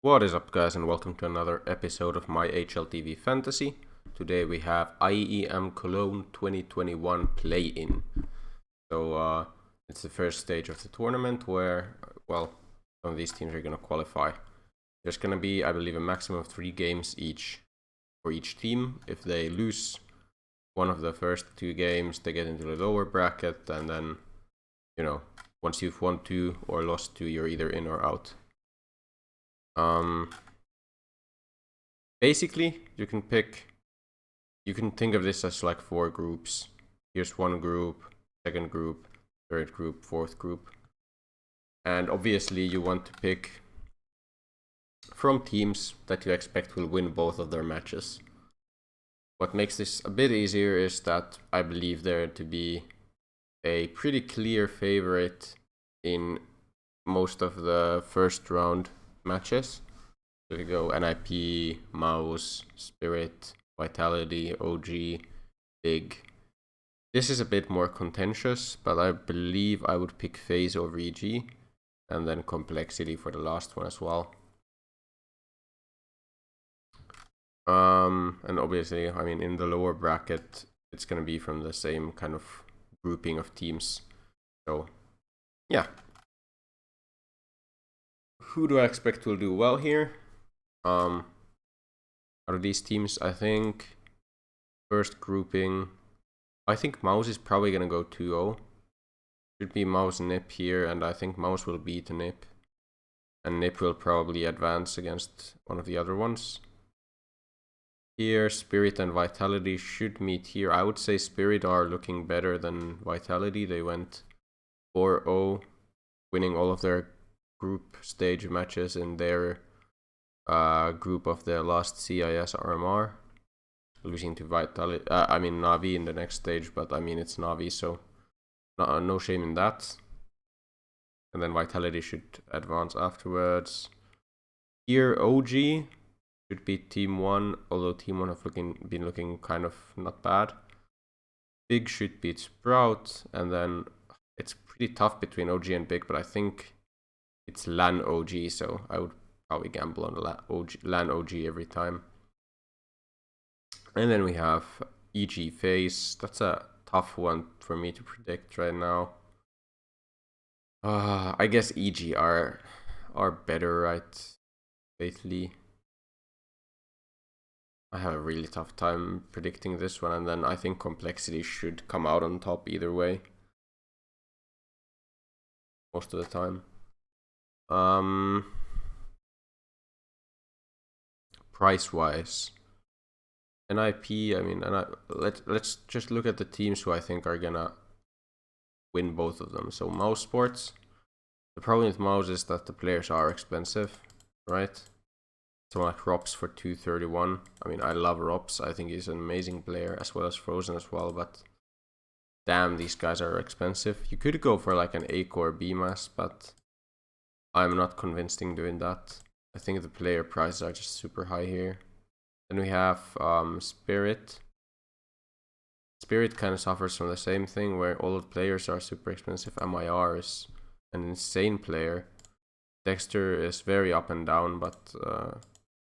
What is up, guys, and welcome to another episode of my HLTV Fantasy. Today we have IEM Cologne 2021 play-in. So it's the first stage of the tournament where, well, some of these teams are going to qualify. There's going to be, I believe, a maximum of 3 games each for each team. If they lose one of the first 2 games, they get into the lower bracket, and then, once you've won 2 or lost 2, you're either in or out. Basically, you can think of this as like 4 groups. Here's one group, second group, third group, fourth group. And obviously you want to pick from teams that you expect will win both of their matches. What makes this a bit easier is that I believe there to be a pretty clear favorite in most of the first round matches. So we go NIP, Mouse, Spirit, Vitality, OG, Big. This is a bit more contentious, but I believe I would pick FaZe over EG, and then Complexity for the last one as well. And obviously, I mean, in the lower bracket, it's going to be from the same kind of grouping of teams. So, yeah. Who do I expect will do well here? Out of these teams, I think first grouping, I think Mouse is probably gonna go 2-0. Should be Mouse Nip here, and I think Mouse will beat Nip, and Nip will probably advance against one of the other ones. Here, Spirit and Vitality should meet here. I would say Spirit are looking better than Vitality. They went 4-0, winning all of their group stage matches in their group of the last CIS RMR, losing to Vitality. Navi in the next stage, but I mean it's Navi, so no shame in that. And then Vitality should advance afterwards. Here, OG should beat Team 1, although Team 1 have been looking kind of not bad. Big should beat Sprout, and then it's pretty tough between OG and Big, but I think it's LAN OG, so I would probably gamble on LAN OG every time. And then we have EG FaZe. That's a tough one for me to predict right now. I guess EG are better, right? Lately, I have a really tough time predicting this one, and then I think Complexity should come out on top either way. Most of the time. Price-wise, NIP, let's just look at the teams who I think are gonna win both of them. So Mouse Sports, the problem with Mouse is that the players are expensive, right? Someone like Rops for 231. I mean, I love Rops. I think he's an amazing player, as well as Frozen as well, but damn, these guys are expensive. You could go for like an A-Core B-Mass, but I'm not convinced in doing that. I think the player prices are just super high here. Then we have Spirit. Spirit kind of suffers from the same thing, where all the players are super expensive. MIR is an insane player. Dexter is very up and down, but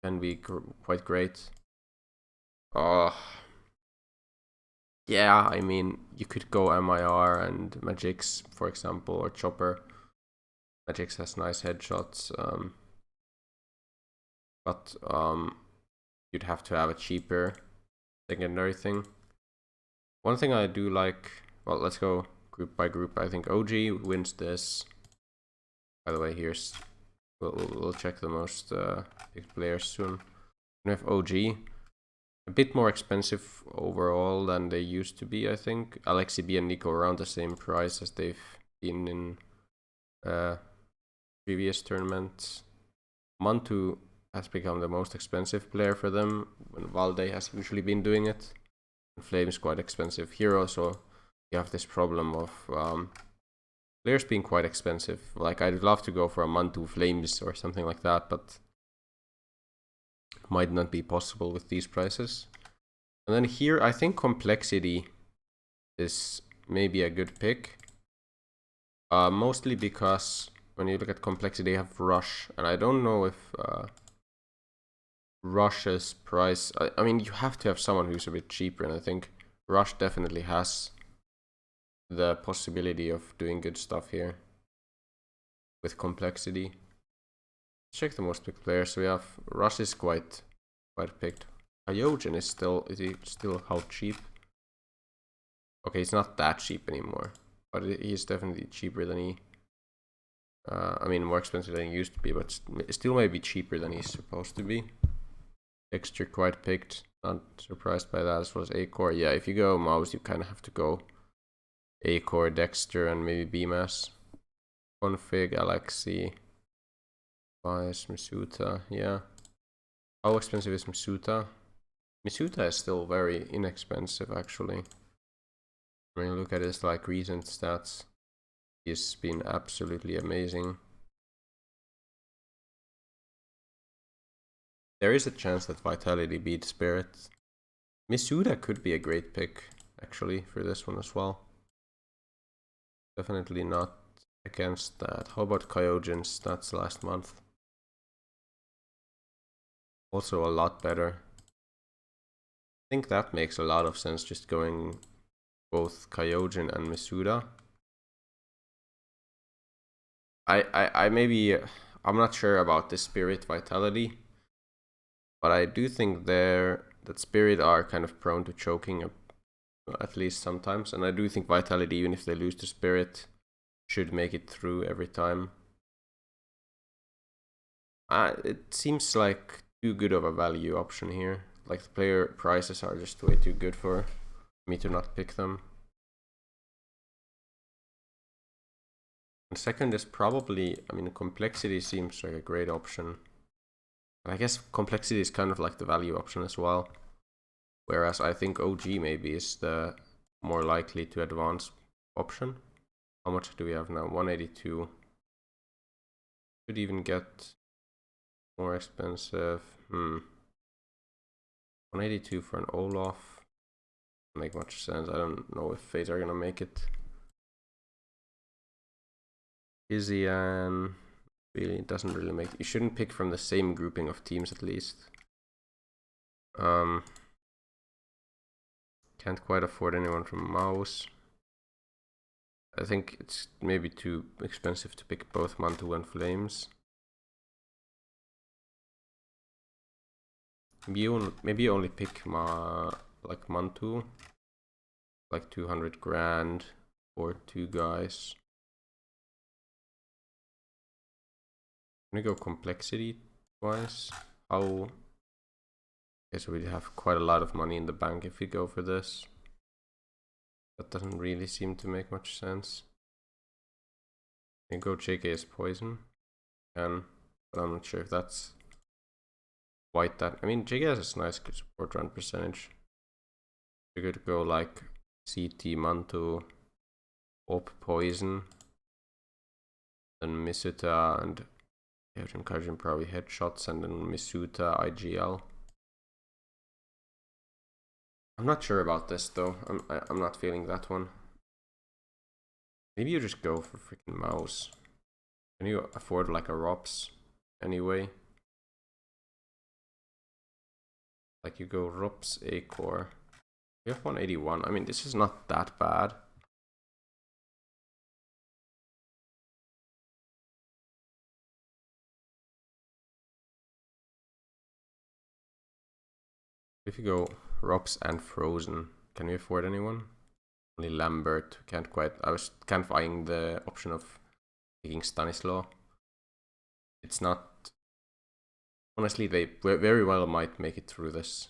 can be quite great. Yeah, I mean, you could go MIR and Magix, for example, or Chopper. Magix has nice headshots, but you'd have to have a cheaper secondary thing. One thing I do like, well, let's go group by group. I think OG wins this. By the way, we'll check the most picked players soon. We have OG, a bit more expensive overall than they used to be, I think. Alexi B and Nico around the same price as they've been in previous tournaments. Mantu has become the most expensive player for them, when Valde has usually been doing it. And Flame is quite expensive. Here also you have this problem of players being quite expensive. Like, I'd love to go for a Mantu Flames or something like that, but it might not be possible with these prices. And then here, I think Complexity is maybe a good pick. Mostly because when you look at Complexity, they have Rush, and I don't know if Rush's price. I mean, you have to have someone who's a bit cheaper, and I think Rush definitely has the possibility of doing good stuff here with complexity. Let's check the most picked players. So we have Rush is quite picked. Kyojin is he still how cheap? Okay, he's not that cheap anymore, but he's definitely cheaper than he. I mean, more expensive than he used to be, but still maybe cheaper than he's supposed to be. Texture quite picked. Not surprised by that, as well as A-Core. Yeah, if you go mouse, you kind of have to go A-Core, Dexter, and maybe BMAS. Config, Alexi, Vice, Misuta. Yeah. How expensive is Misuta? Misuta is still very inexpensive, actually. When you look at his like recent stats, he's been absolutely amazing. There is a chance that Vitality beats Spirit. Misuda could be a great pick, actually, for this one as well. Definitely not against that. How about Kyojin's stats last month? Also a lot better. I think that makes a lot of sense, just going both Kyojin and Misuda. I maybe, I'm not sure about the Spirit Vitality, but I do think that Spirit are kind of prone to choking at least sometimes, and I do think Vitality, even if they lose to Spirit, should make it through every time. It seems like too good of a value option here. Like the player prices are just way too good for me to not pick them. And second is probably, I mean, complexity seems like a great option. And I guess complexity is kind of like the value option as well. Whereas I think OG maybe is the more likely to advance option. How much do we have now? 182. Could even get more expensive. 182 for an Olaf. Doesn't make much sense. I don't know if Fates are gonna make it. Izian really doesn't really make. You shouldn't pick from the same grouping of teams at least. Can't quite afford anyone from Mouse. I think it's maybe too expensive to pick both Mantu and Flames. Maybe only pick like Mantu, like 200 grand for 2 guys. I'm gonna go complexity wise. How? Okay, so we have quite a lot of money in the bank if we go for this. That doesn't really seem to make much sense. You go JK's poison, but I'm not sure if that's quite that. I mean, JK has a nice support run percentage. You could go like CT Manto, Op Poison, then Misuta and Kajin probably headshots, and then Misuta IGL. I'm not sure about this though. I'm not feeling that one. Maybe you just go for freaking mouse. Can you afford like a ROPS anyway? Like you go ROPS A-Core. We have 181. I mean, this is not that bad. If you go ROPS and Frozen, can you afford anyone? Only Lambert. Can't quite. I was kind of eyeing the option of picking Stanislaw. It's not. Honestly, they very well might make it through this.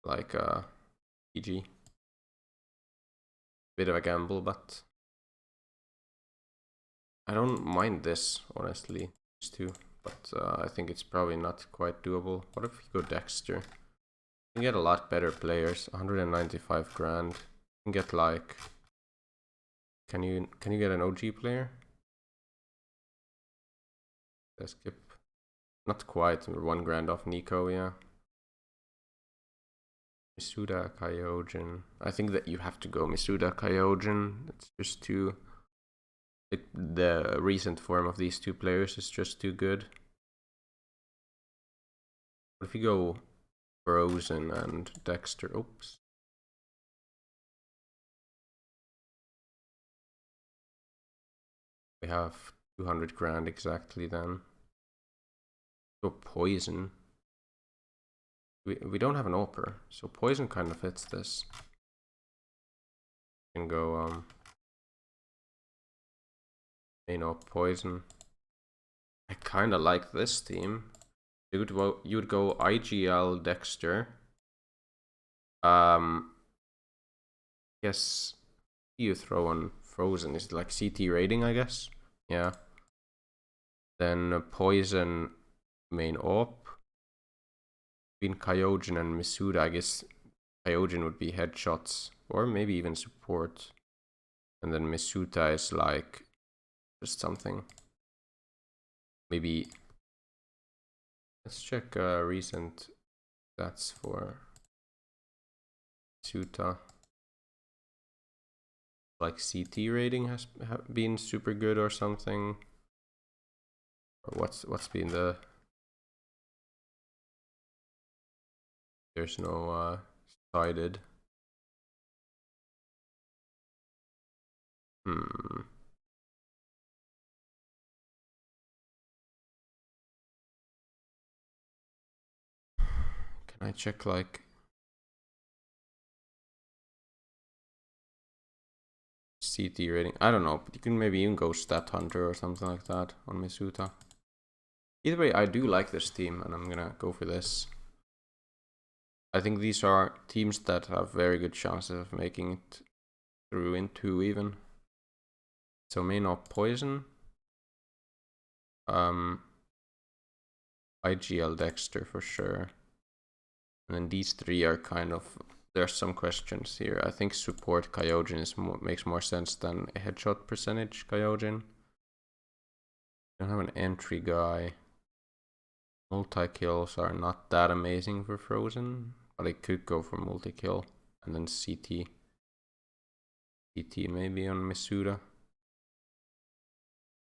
Like PG. Bit of a gamble, but I don't mind this, honestly. These two. But I think it's probably not quite doable. What if you go Dexter? You can get a lot better players. 195 grand. You can get like. Can you get an OG player? Let's skip. Not quite. We're 1 grand off Nico, yeah. Misuda, Kyojin. I think that you have to go Misuda, Kyojin. It's just too. The recent form of these two players is just too good. What if you go Frozen and Dexter? Oops. We have 200 grand exactly then. Go Poison. We don't have an Opera, so Poison kind of fits this. You can go Poison. I kind of like this team. You would go IGL Dexter. Guess you throw on Frozen. Is it like CT rating? I guess. Yeah. Then Poison main op. Between Kyojin and Misuda, I guess Kyojin would be headshots or maybe even support. And then Misuta is like just something. Maybe let's check recent stats for Misuta. Like CT rating has been super good or something. Or what's been the? There's no cited. Can I check like CT rating? I don't know, but you can maybe even go Stat Hunter or something like that on Misuta. Either way, I do like this team, and I'm gonna go for this. I think these are teams that have very good chances of making it through in 2 even. So main op Poison. IGL Dexter for sure. And then these 3 are kind of, there's some questions here. I think support Kyojin makes more sense than a headshot percentage Kyojin. Don't have an entry guy. Multi-kills are not that amazing for Frozen, but I could go for multi-kill. And then CT maybe on Misuda.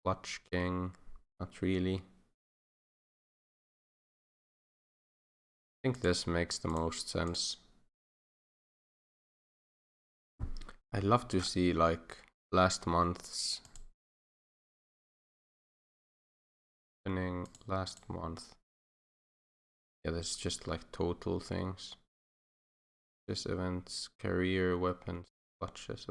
Clutch King, not really. I think this makes the most sense. I'd love to see like last month's happening last month. Yeah, this is just like total things. This events, career, weapons, clutches.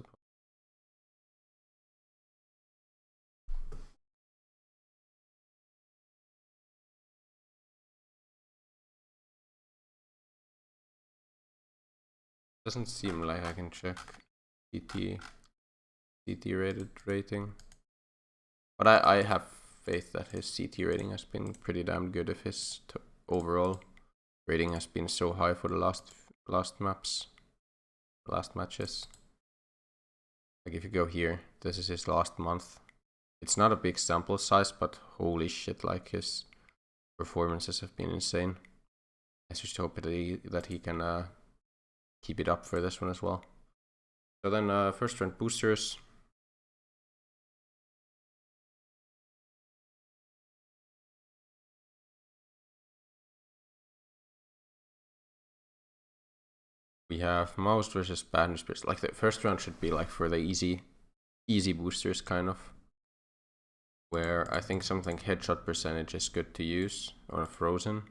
Doesn't seem like I can check CT rating. But I have faith that his CT rating has been pretty damn good if his overall rating has been so high for the last matches. Like if you go here, this is his last month. It's not a big sample size, but holy shit, like his performances have been insane. I just hope that he can keep it up for this one as well. So then first round boosters. We have Mouse versus Bad Spirits. Like the first round should be like for the easy boosters kind of. Where I think something headshot percentage is good to use on a Frozen.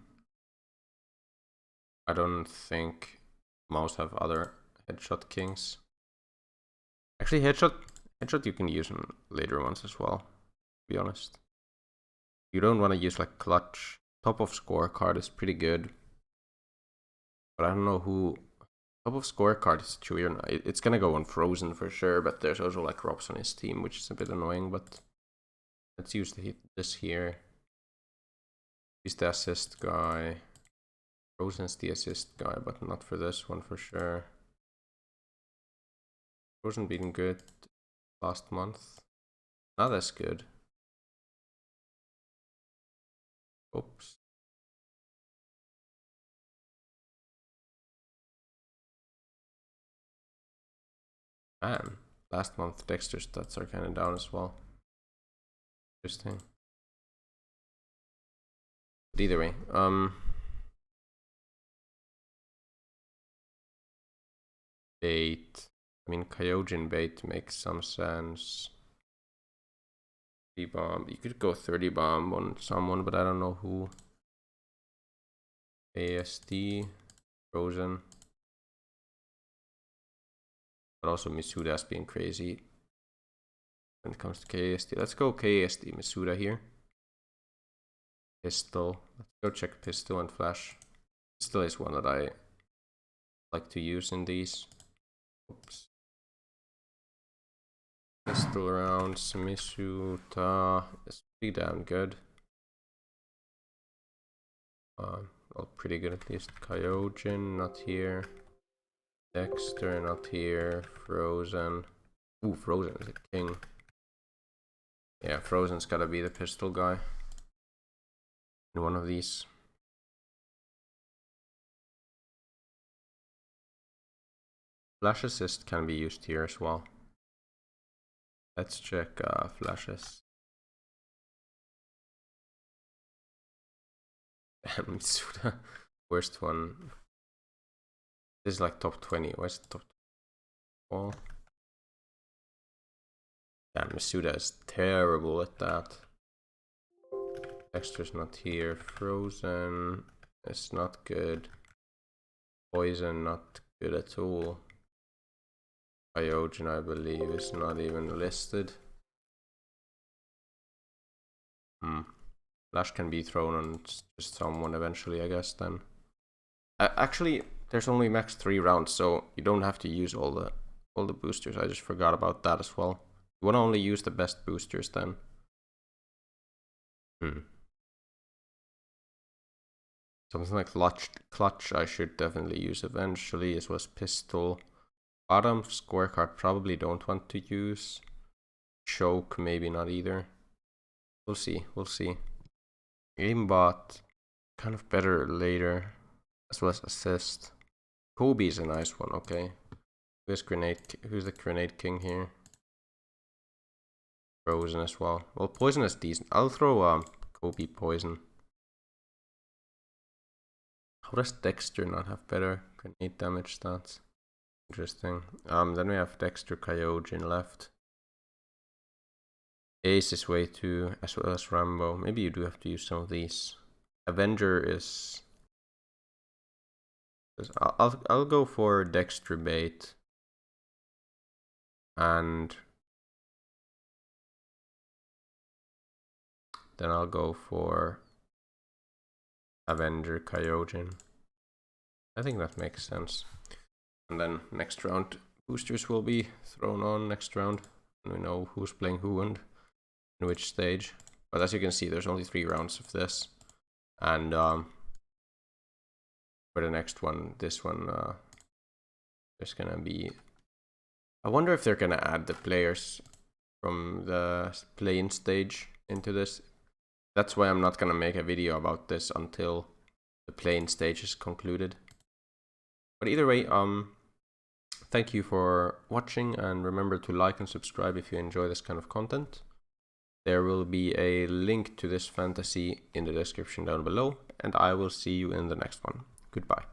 I don't think Mouse have other headshot kings. Actually, headshot you can use in later ones as well, to be honest. You don't want to use like clutch. Top of scorecard is pretty good. But I don't know who. Top of scorecard is Chewy. It's gonna go on Frozen for sure, but there's also like Robs on his team, which is a bit annoying, but let's use this here. He's the assist guy. Frozen's the assist guy, but not for this one for sure. Frozen been good last month. Not as good. Oops. Man, last month Dexter's stats are kind of down as well. Interesting. But either way, bait. I mean, Kyojin bait makes some sense. 30 bomb. You could go 30 bomb on someone, but I don't know who. ASD, Frozen. But also Misuda's being crazy when it comes to KSD. Let's go KSD Misuda here. Pistol. Let's go check pistol and flash. Pistol is one that I like to use in these. Oops. Pistol rounds. Misuda is pretty damn good. Well, pretty good at least. Kyojin, not here. Dexter, not here. Frozen. Ooh, Frozen is a king. Yeah, Frozen's gotta be the pistol guy. In one of these. Flash assist can be used here as well. Let's check flashes. Damn, Misuda. Worst one. This is like top 20. Where's the top 20? Damn, Misuda is terrible at that. Dexter's not here. Frozen is not good. Poison, not good at all. Kyojin, I believe, is not even listed. Flash can be thrown on just someone eventually, I guess, then. Actually, there's only max 3 rounds, so you don't have to use all the boosters. I just forgot about that as well. You want to only use the best boosters then. Something like clutch I should definitely use eventually, as was pistol. Bottom scorecard probably don't want to use. Choke maybe not either. We'll see. Aimbot kind of better later, as well as assist. Kobe is a nice one. Okay, who's the grenade king here? Frozen as well. Well, poison is decent. I'll throw Kobe poison. How does Dexter not have better grenade damage stats? Interesting. Then we have Dexter, Kyojin left. Ace is way too, as well as Rambo. Maybe you do have to use some of these. Avenger is. I'll go for Dexter bait. And then I'll go for Avenger Kyojin. I think that makes sense. And then next round, boosters will be thrown on next round. And we know who's playing who and in which stage. But as you can see, there's only 3 rounds of this. And for the next one, this one, there's gonna be... I wonder if they're gonna add the players from the play-in stage into this. That's why I'm not gonna make a video about this until the play-in stage is concluded. But either way, thank you for watching, and remember to like and subscribe if you enjoy this kind of content. There will be a link to this fantasy in the description down below, and I will see you in the next one. Goodbye.